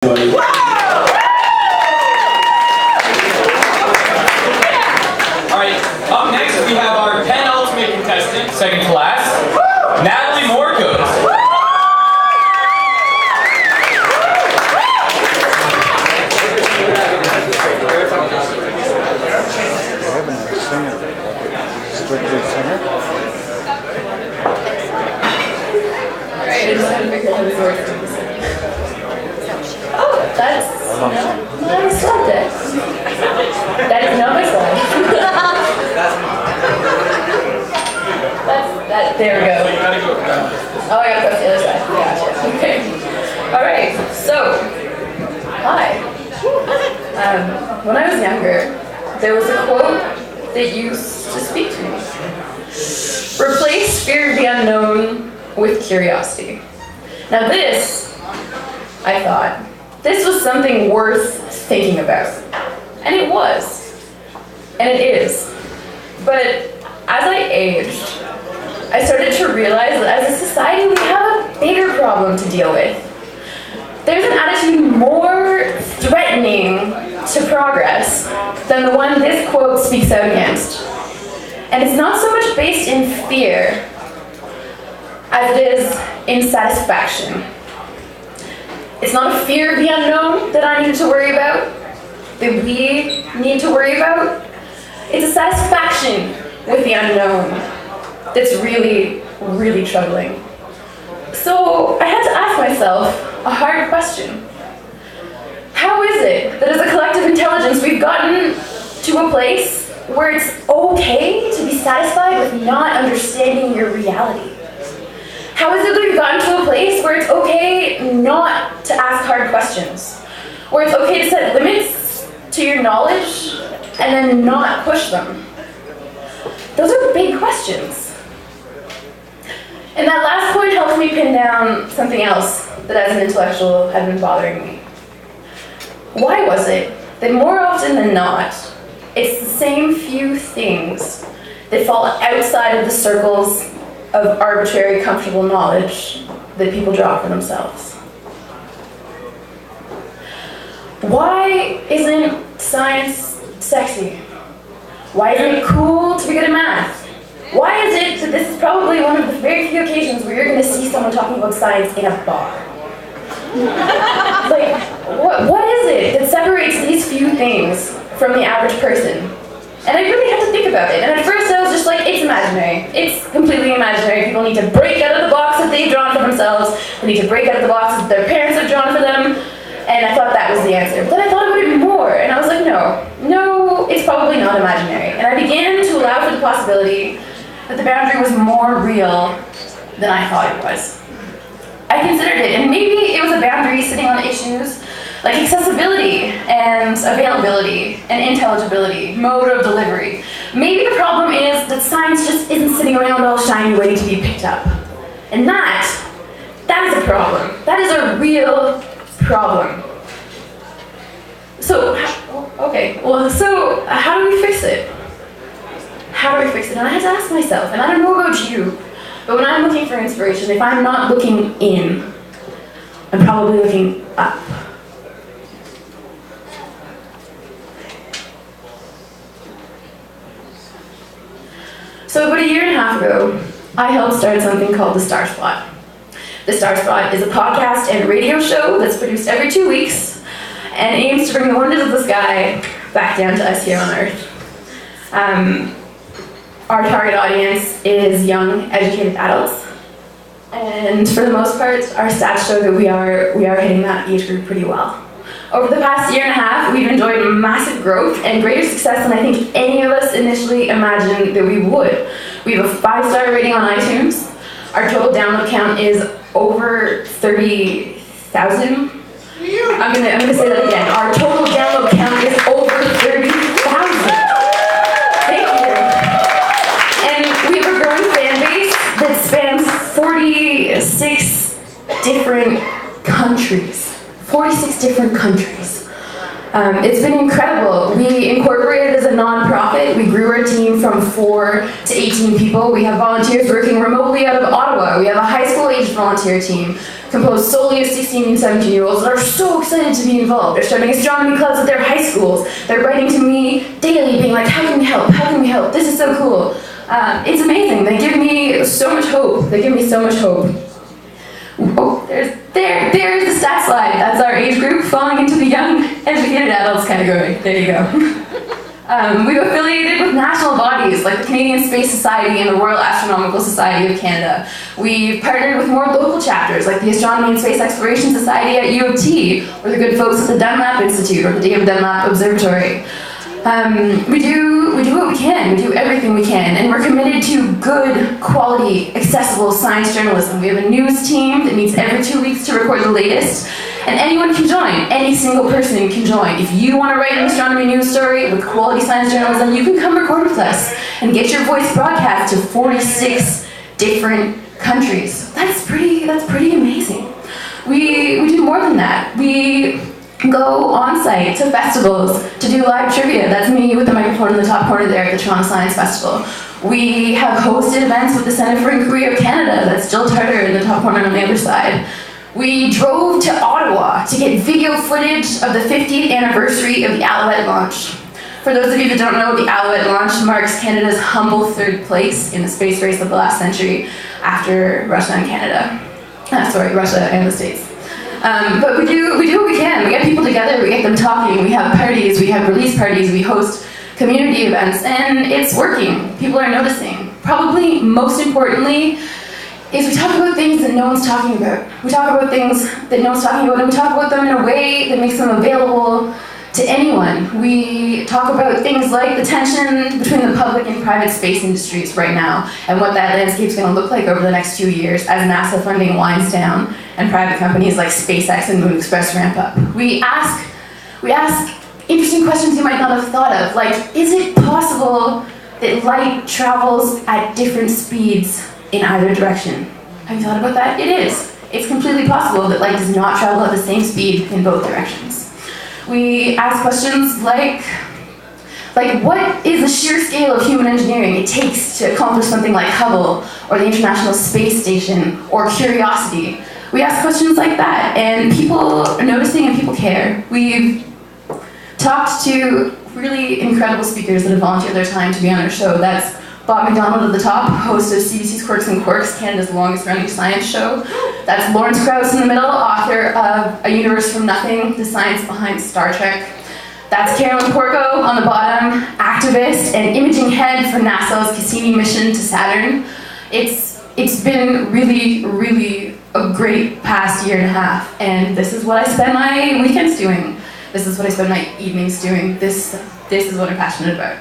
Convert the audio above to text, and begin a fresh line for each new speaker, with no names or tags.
Alright, up next we have our penultimate contestant, second to last, Natalie Morcos.
Oh, that's not my subject. That is not my slide. That's, there we go. Oh, I gotta go to the other side. Gotcha. Okay. Alright, so, hi. When I was younger, there was a quote that used to speak to me. Replace fear of the unknown with curiosity. Now this, I thought, this was something worth thinking about. And it was. And it is. But as I aged, I started to realize that as a society we have a bigger problem to deal with. There's an attitude more threatening to progress than the one this quote speaks out against. And it's not so much based in fear as it is in satisfaction. It's not a fear of the unknown that I need to worry about, that we need to worry about. It's a satisfaction with the unknown that's really, really troubling. So I had to ask myself a hard question. How is it that as a collective intelligence we've gotten to a place where it's okay to be satisfied with not understanding your reality? How is it that we've gotten to a place where it's okay not to ask hard questions? Where it's okay to set limits to your knowledge and then not push them? Those are big questions. And that last point helped me pin down something else that as an intellectual had been bothering me. Why was it that more often than not, it's the same few things that fall outside of the circles of arbitrary, comfortable knowledge that people draw for themselves? Why isn't science sexy? Why isn't it cool to be good at math? Why is it that this is probably one of the very few occasions where you're going to see someone talking about science in a bar? Like, what is it that separates these few things from the average person? And I really had to think about it. And at first I was just like, it's imaginary. It's completely imaginary. People need to break out of the box that they've drawn for themselves. They need to break out of the box that their parents have drawn for them. And I thought that was the answer. But then I thought about it more. And I was like, no, it's probably not imaginary. And I began to allow for the possibility that the boundary was more real than I thought it was. I considered it, and maybe it was a boundary sitting on issues like accessibility and availability and intelligibility, mode of delivery. Maybe the problem is that science just isn't sitting around all shiny waiting to be picked up. And that is a problem. That is a real problem. So, how do we fix it? How do we fix it? And I had to ask myself, and I don't know about you, but when I'm looking for inspiration, if I'm not looking in, I'm probably looking up. So about a year and a half ago, I helped start something called The Star Spot. The Star Spot is a podcast and radio show that's produced every 2 weeks and aims to bring the wonders of the sky back down to us here on Earth. Our target audience is young, educated adults, and for the most part, our stats show that we are hitting that age group pretty well. Over the past year and a half, we've enjoyed massive growth and greater success than I think any of us initially imagined that we would. We have a 5-star rating on iTunes. Our total download count is over 30,000. I'm gonna say that again. Our total download count is over 30,000. Thank you. And we have a growing fan base that spans 46 different countries. 46 different countries. It's been incredible. We incorporated as a non-profit. We grew our team from 4 to 18 people. We have volunteers working remotely out of Ottawa. We have a high school age volunteer team composed solely of 16 and 17-year-olds that are so excited to be involved. They're starting astronomy clubs at their high schools. They're writing to me daily being like, how can we help? How can we help? This is so cool. It's amazing. They give me so much hope. They give me so much hope. Oh, there's the stat slide. That's our age group falling into the young, educated adults category. There you go. We've affiliated with national bodies like the Canadian Space Society and the Royal Astronomical Society of Canada. We've partnered with more local chapters like the Astronomy and Space Exploration Society at U of T, or the good folks at the Dunlap Institute or the David Dunlap Observatory. We do what we can, we do everything we can, and we're committed to good, quality, accessible science journalism. We have a news team that meets every 2 weeks to record the latest, and anyone can join, any single person can join. If you want to write an astronomy news story with quality science journalism, you can come record with us and get your voice broadcast to 46 different countries. That's pretty amazing. We do more than that. We go on site to festivals to do live trivia. That's me with the microphone in the top corner there at the Toronto Science Festival. We have hosted events with the Centre for Inquiry of Canada. That's Jill Tarter in the top corner on the other side. We drove to Ottawa to get video footage of the 50th anniversary of the Alouette launch. For those of you that don't know, the Alouette launch marks Canada's humble 3rd place in the space race of the last century after Russia and Canada. Russia and the States. But we do what we can. We get people together, we get them talking, we have parties, we have release parties, we host community events, and it's working. People are noticing. Probably most importantly is we talk about things that no one's talking about. We talk about things that no one's talking about, and we talk about them in a way that makes them available to anyone. We talk about things like the tension between the public and private space industries right now, and what that landscape's going to look like over the next few years as NASA funding winds down and private companies like SpaceX and Moon Express ramp up. We ask interesting questions you might not have thought of, like, is it possible that light travels at different speeds in either direction? Have you thought about that? It is. It's completely possible that light does not travel at the same speed in both directions. We ask questions like what is the sheer scale of human engineering it takes to accomplish something like Hubble or the International Space Station or Curiosity? We ask questions like that, and people are noticing and people care. We've talked to really incredible speakers that have volunteered their time to be on our show. That's Bob McDonald at the top, host of CBC's Quirks and Quarks, Canada's longest running science show. That's Lawrence Krauss in the middle, author of A Universe from Nothing, the science behind Star Trek. That's Carolyn Porco on the bottom, activist and imaging head for NASA's Cassini mission to Saturn. It's been really a great past year and a half, and this is what I spend my weekends doing. This is what I spend my evenings doing. This is what I'm passionate about.